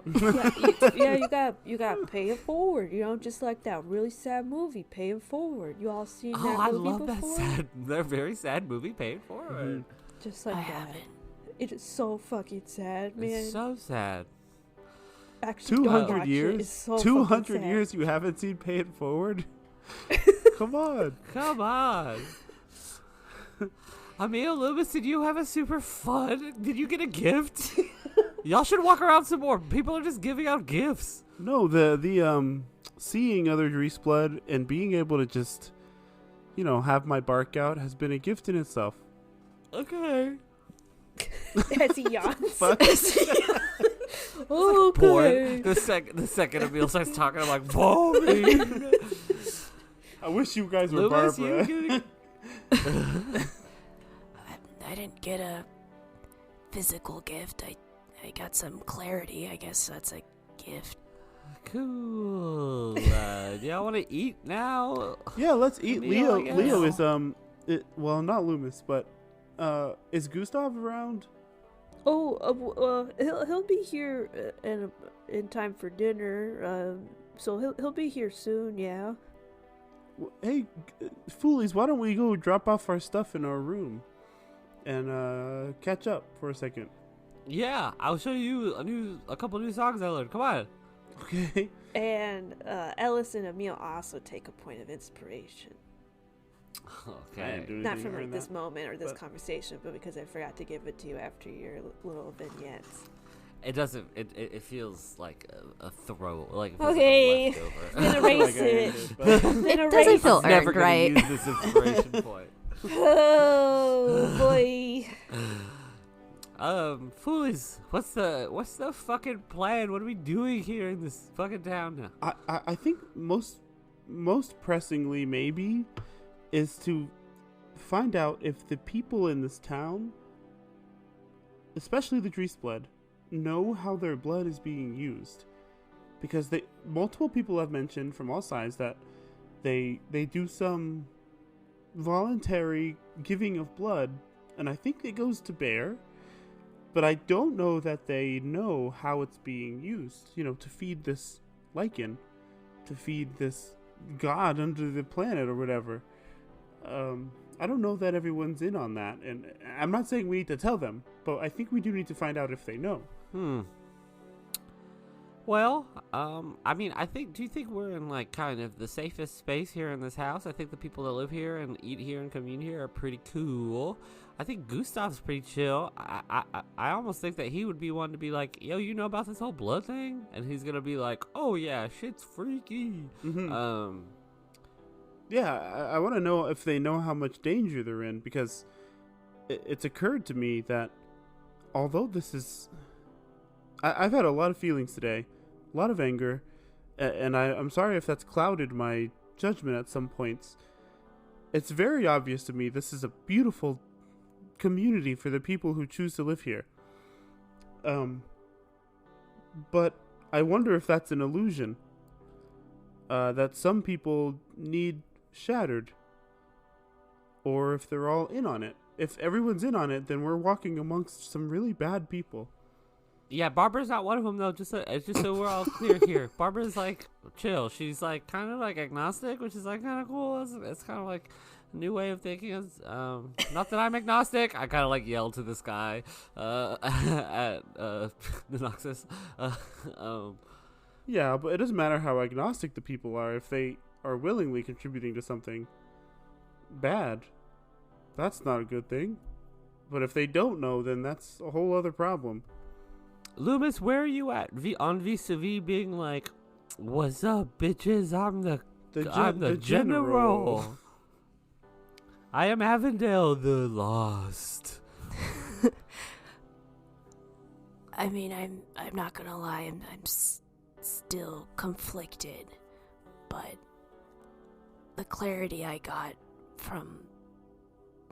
You got pay it forward. Just like that really sad movie, Pay It Forward. You all seen that movie I love before? That very sad movie, Pay It Forward. Just like I that. haven't. It is so fucking sad, man. It's so sad. Actually, 200 years? It's so 200 years you haven't seen Pay It Forward? Come on. Emil, Lü'mis, did you have a super fun? Did you get a gift? Y'all should walk around some more. People are just giving out gifts. No, the seeing other Grease blood and being able to just, have my bark out has been a gift in itself. Okay. As he yawns. Fuck. Oh, okay. The second Emil starts talking, I'm like, boring. I wish you guys were Lü'mis, Barbara. I didn't get a physical gift. I got some clarity. I guess that's a gift. Cool. Do y'all want to eat now? Yeah, let's eat. Emil, I guess. Leo is well, not Lü'mis, but is Gustav around? Oh, he'll be here in time for dinner. So he'll be here soon. Yeah. Hey, foolies, why don't we go drop off our stuff in our room and catch up for a second? Yeah, I'll show you a couple new songs I learned. Come on. Okay. And Ellis and Emil also take a point of inspiration. Okay. Not from like this that. moment or this conversation, but because I forgot to give it to you after your little vignettes. It doesn't. It feels like a throw. Like it feels Okay. like a leftover. Then erase it. Then It doesn't erase feel I'm never earned, gonna right? use this inspiration point. Oh boy. Foolies, what's the fucking plan? What are we doing here in this fucking town now? I think most pressingly maybe is to find out if the people in this town, especially the Dreesblood, know how their blood is being used, because multiple people have mentioned from all sides that they do some voluntary giving of blood, and I think it goes to bear. But I don't know that they know how it's being used, to feed this lichen, to feed this god under the planet or whatever. I don't know that everyone's in on that, and I'm not saying we need to tell them, but I think we do need to find out if they know. Well, I mean, do you think we're in like kind of the safest space here in this house? I think the people that live here and eat here and commune here are pretty cool. I think Gustav's pretty chill. I almost think that he would be one to be like, yo, you know about this whole blood thing? And he's gonna be like, oh yeah, shit's freaky. Mm-hmm. Yeah, I want to know if they know how much danger they're in, because it's occurred to me that although this is... I've had a lot of feelings today, a lot of anger, and I'm sorry if that's clouded my judgment at some points. It's very obvious to me this is a beautiful community for the people who choose to live here. But I wonder if that's an illusion. That some people need shattered. Or if they're all in on it. If everyone's in on it, then we're walking amongst some really bad people. Yeah, Barbara's not one of them though. Just so we're all clear here. Barbara's like chill. She's like kind of like agnostic, which is like kind of cool. It's kind of like a new way of thinking. Not that I'm agnostic. I kind of like yell to this guy at the Noxus. Yeah, but it doesn't matter how agnostic the people are if they are willingly contributing to something bad. That's not a good thing. But if they don't know, then that's a whole other problem. Lü'mis, where are you at? On vis-a-vis being like, what's up, bitches? I'm the general. I am Avondale the Lost. I mean, I'm not gonna lie. I'm still conflicted, but the clarity I got from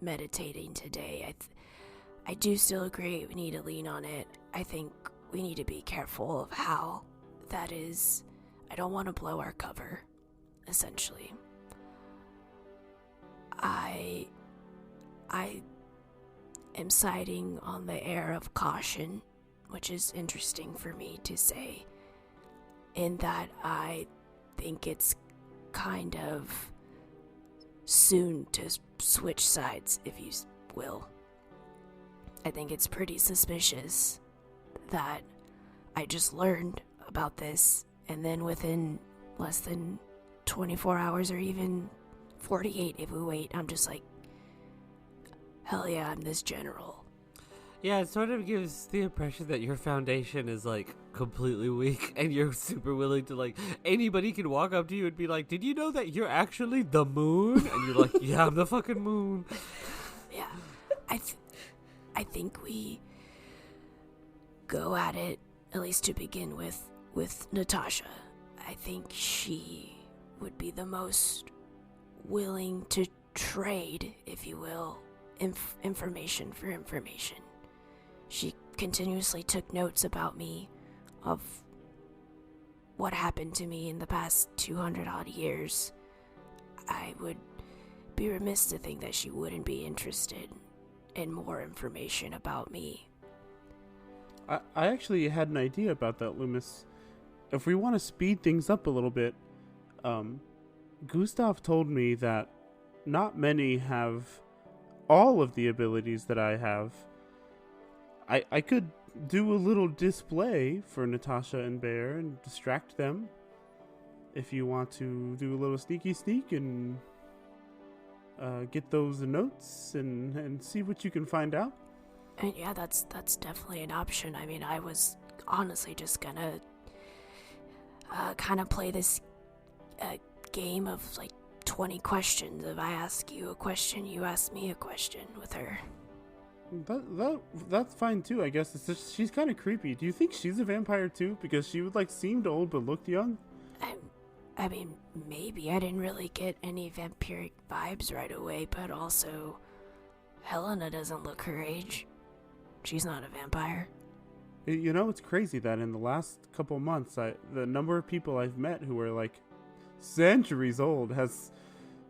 meditating today, I do still agree we need to lean on it. I think we need to be careful of how that is. I don't want to blow our cover, essentially. I am siding on the air of caution, which is interesting for me to say, in that I think it's kind of soon to switch sides, if you will. I think it's pretty suspicious that I just learned about this, and then within less than 24 hours or even 48 if we wait, I'm just like, hell yeah, I'm this general. Yeah, it sort of gives the impression that your foundation is like completely weak and you're super willing to like, anybody can walk up to you and be like, did you know that you're actually the moon? And you're like, yeah, I'm the fucking moon. Yeah, I think we go at it, at least to begin with Natasha. I think she would be the most willing to trade, if you will, information for information. she continuously took notes about me, of what happened to me in the past 200 odd years. I would be remiss to think that she wouldn't be interested in more information about me. I actually had an idea about that, Lü'mis. If we want to speed things up a little bit, Gustav told me that not many have all of the abilities that I have. I could do a little display for Natasha and Bear and distract them. If you want to do a little sneaky sneak and get those notes and see what you can find out. And yeah, that's definitely an option. I mean, I was honestly just gonna kind of play this game of like 20 questions. If I ask you a question, you ask me a question with her. That's fine too, I guess. It's just, she's kind of creepy. Do you think she's a vampire too? Because she would like seemed old but looked young. I mean, maybe. I didn't really get any vampiric vibes right away, but also Helena doesn't look her age. She's not a vampire. You know, it's crazy that in the last couple months, the number of people I've met who are like centuries old has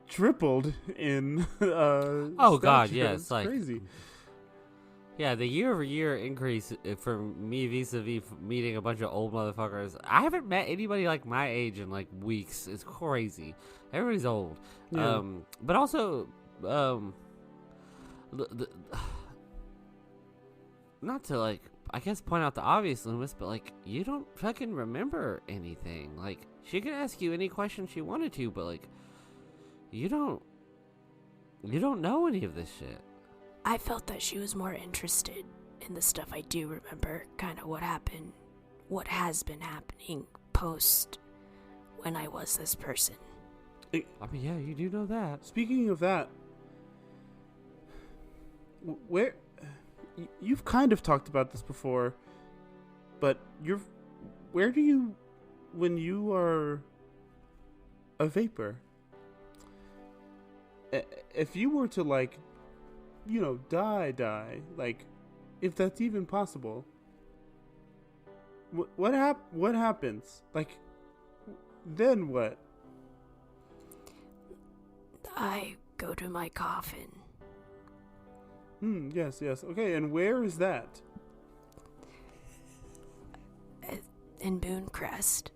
tripled in oh god, stature. yeah, It's like crazy. Yeah, the year-over-year increase for me vis-a-vis meeting a bunch of old motherfuckers. I haven't met anybody like my age in like weeks. It's crazy. Everybody's old. Yeah. But also, not to like, I guess point out the obvious, Lü'mis, but like, you don't fucking remember anything. Like, she could ask you any question she wanted to, but like, you don't know any of this shit. I felt that she was more interested in the stuff I do remember, kind of what happened, what has been happening post when I was this person. I mean, yeah, you do know that. Speaking of that, where you've kind of talked about this before, but where do you, when you are a vapor, if you were to like, you know, die, like, if that's even possible, what happens? Like, then what? I go to my coffin. Yes. Okay, and where is that? In Mooncrest.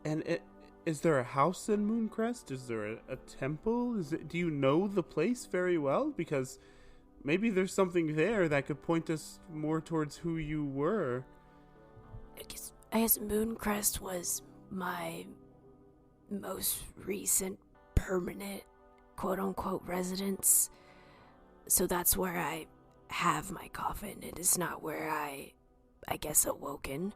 And is there a house in Mooncrest? Is there a temple? Do you know the place very well? Because maybe there's something there that could point us more towards who you were. I guess Mooncrest was my most recent permanent quote-unquote residence. So that's where I have my coffin. It is not where I guess, awoken.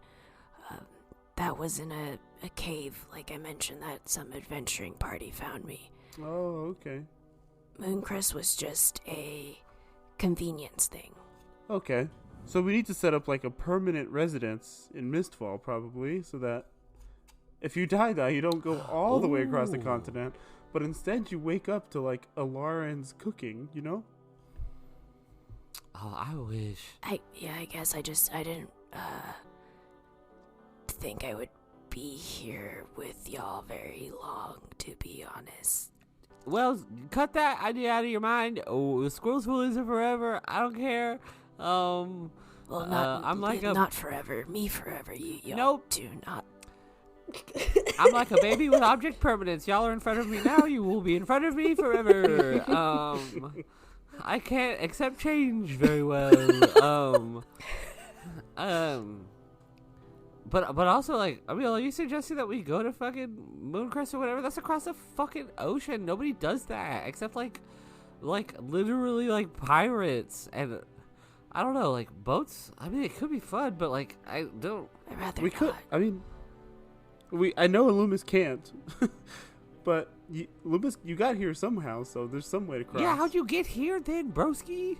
That was in a cave, like I mentioned, that some adventuring party found me. Oh, okay. Mooncrest was just a convenience thing. Okay. So we need to set up like a permanent residence in Mistfall, probably, so that if you die, you don't go all the way across the continent, but instead you wake up to like Alaran's cooking, you know? Oh, I wish. I guess I didn't think I would be here with y'all very long, to be honest. Well, cut that idea out of your mind. Oh, squirrels will live forever. I don't care. Well, not forever. Me forever. Y'all Nope. do not. I'm like a baby with object permanence. Y'all are in front of me now. You will be in front of me forever. I can't accept change very well. But also, like, I mean, are you suggesting that we go to fucking Mooncrest or whatever? That's across the fucking ocean. Nobody does that except like literally like pirates and I don't know, like boats. I mean, it could be fun, but like I don't. I'd rather We not. could. I mean, I know Lü'mis can't, but Lü'mis, you got here somehow, so there's some way to cross. Yeah, how'd you get here then, broski?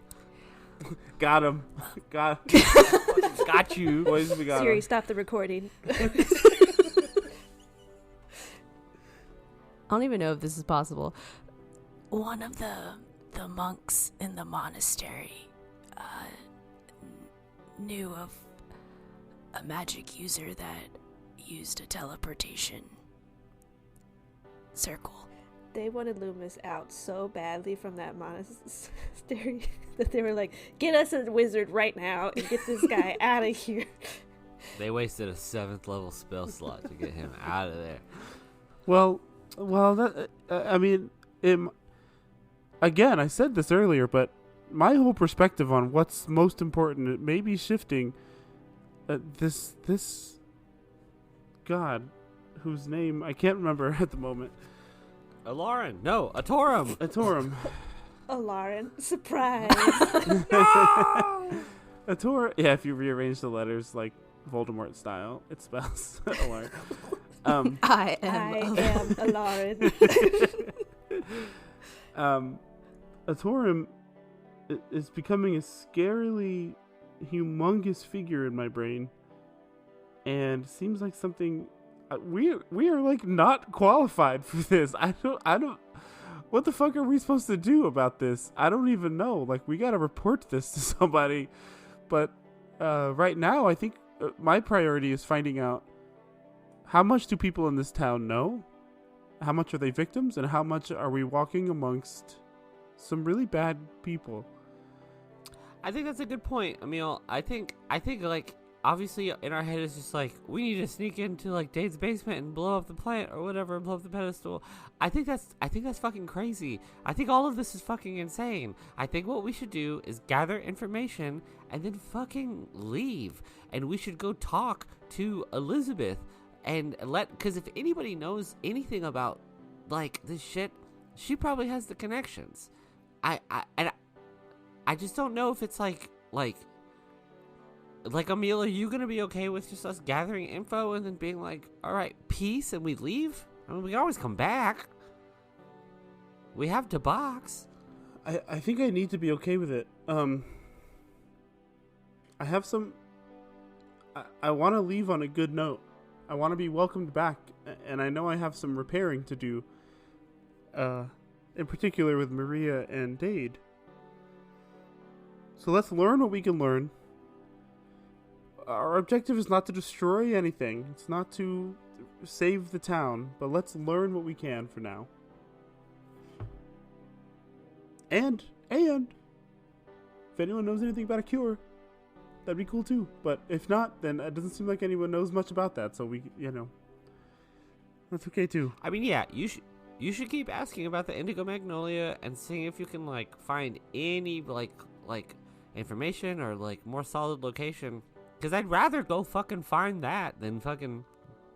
Got him. Got you. Boys, we got Siri, him. stop the recording. I don't even know if this is possible. One of the monks in the monastery, knew of a magic user that used a teleportation circle. They wanted Lü'mis out so badly from that monastery that they were like, get us a wizard right now and get this guy out of here. They wasted a 7th level spell slot to get him out of there. Well, that I mean, again, I said this earlier, but my whole perspective on what's most important, it may be shifting. This god, whose name I can't remember at the moment. A Lauren. No, a Torum. A Torum. Oh, Lauren. Surprise. A Torum. Yeah, if you rearrange the letters like Voldemort style, it spells Lauren. I am a Lauren. A Torum is becoming a scarily humongous figure in my brain, and seems like something we are like not qualified for this. I don't what the fuck are we supposed to do about this? I don't even know. Like, we gotta report this to somebody, but right now I think my priority is finding out how much do people in this town know, how much are they victims, and how much are we walking amongst some really bad people. I think that's a good point, Emil. I think like, obviously in our head it's just like, we need to sneak into like Dade's basement and blow up the plant or whatever, blow up the pedestal. I think that's fucking crazy. I think all of this is fucking insane. I think what we should do is gather information and then fucking leave. And we should go talk to Elizabeth and because if anybody knows anything about like this shit, she probably has the connections. I just don't know if it's like Emil, are you gonna be okay with just us gathering info and then being like, all right, peace, and we leave? I mean, we can always come back. We have to box. I think I need to be okay with it. I have some. I want to leave on a good note. I want to be welcomed back, and I know I have some repairing to do. In particular with Maria and Dade. So let's learn what we can learn. Our objective is not to destroy anything. It's not to save the town, but let's learn what we can for now. And if anyone knows anything about a cure, that'd be cool too. But if not, then it doesn't seem like anyone knows much about that. So we, that's okay too. I mean, yeah, you should keep asking about the Indigo Magnolia and seeing if you can like find any like information or like more solid location. Because I'd rather go fucking find that than fucking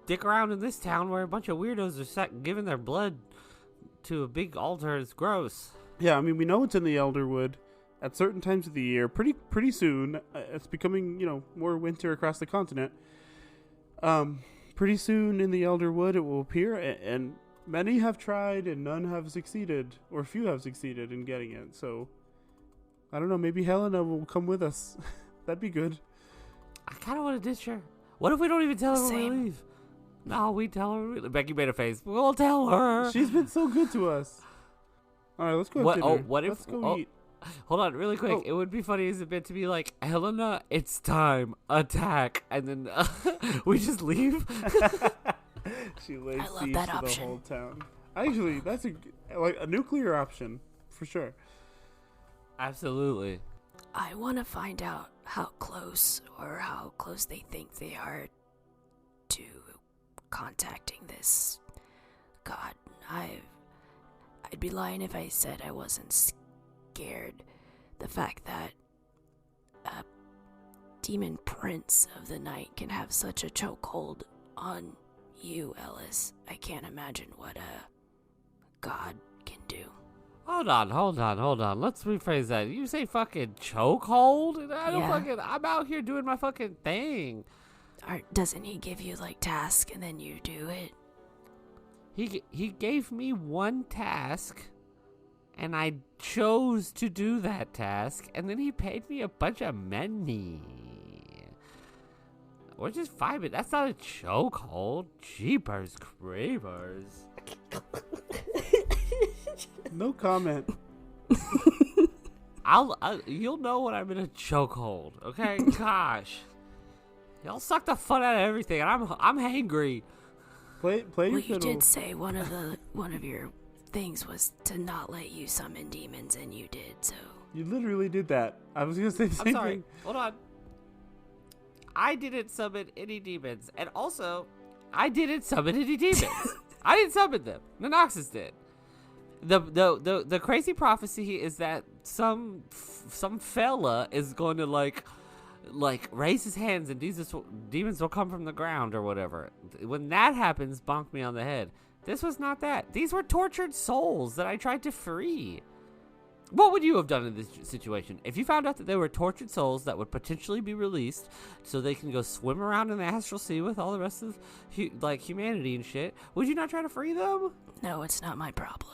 dick around in this town where a bunch of weirdos are giving their blood to a big altar. It's gross. Yeah, I mean, we know it's in the Elderwood at certain times of the year. Pretty soon. It's becoming, more winter across the continent. Pretty soon in the Elderwood it will appear, and many have tried and none have succeeded, or few have succeeded in getting it. So, I don't know, maybe Helena will come with us. That'd be good. I kind of want to ditch her. What if we don't even tell her when we Same. leave? No, we tell her. Becky made a face. We'll tell her. She's been so good to us. All right, let's go have dinner. Let's go eat. Hold on, really quick. Oh. It would be funny as a bit to be like, Helena, it's time. Attack. And then we just leave. She lays I love siege that to the option. whole town. Actually, that's a nuclear option for sure. Absolutely. I want to find out how close they think they are to contacting this god. I'd be lying if I said I wasn't scared. The fact that a demon prince of the night can have such a chokehold on you, Ellis. I can't imagine what a god can do. Hold on. Let's rephrase that. You say fucking chokehold? And I don't Yeah. I'm out here doing my fucking thing. Or doesn't he give you like tasks and then you do it? He gave me one task, and I chose to do that task, and then he paid me a bunch of money. We're just vibing. That's not a chokehold. Jeepers creepers. No comment. You'll know when I'm in a chokehold. Okay, gosh, y'all suck the fun out of everything, and I'm hangry. Play Well, your you fiddle. did say one of your things was to not let you summon demons, and you did. So You literally did that. I was gonna say the I'm same sorry. thing. Hold on. I didn't summon any demons, and also, I didn't summon any demons. I didn't summon them. Nonoxus did. The crazy prophecy is that some fella is going to like raise his hands and demons will come from the ground or whatever. When that happens, bonk me on the head. This was not that. These were tortured souls that I tried to free. What would you have done in this situation? If you found out that they were tortured souls that would potentially be released so they can go swim around in the astral sea with all the rest of humanity and shit, would you not try to free them? no, it's not my problem.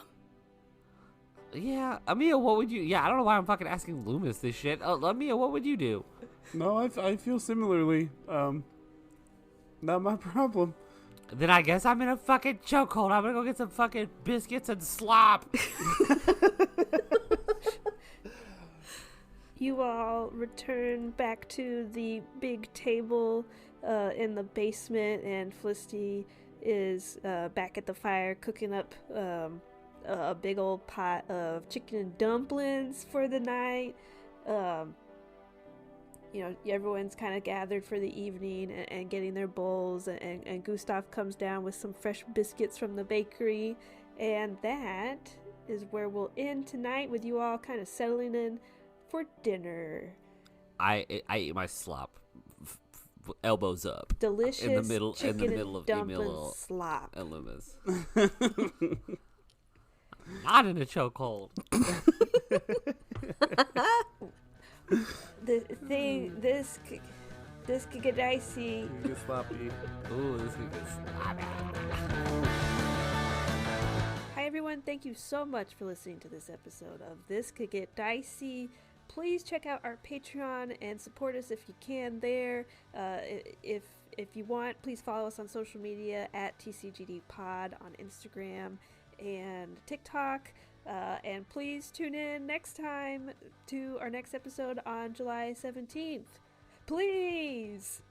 Yeah, Emil, what would you... Yeah, I don't know why I'm fucking asking Lü'mis this shit. Emil, what would you do? No, I feel similarly. Not my problem. Then I guess I'm in a fucking chokehold. I'm gonna go get some fucking biscuits and slop. You all return back to the big table in the basement, and Felicity is back at the fire cooking up a big old pot of chicken and dumplings for the night. Everyone's kind of gathered for the evening and getting their bowls, and Gustav comes down with some fresh biscuits from the bakery, and that is where we'll end tonight, with you all kind of settling in for dinner. I ate my slop, elbows up, Delicious in the middle chicken of dumpling Emil slop. and Lü'mis. Not in a chokehold. This could get dicey. You get sloppy. Ooh, this could get sloppy. Hi everyone, thank you so much for listening to this episode of This Could Get Dicey. Please check out our Patreon and support us if you can there. If you want, please follow us on social media at TCGD Pod on Instagram and TikTok. And please tune in next time to our next episode on July 17th. Please!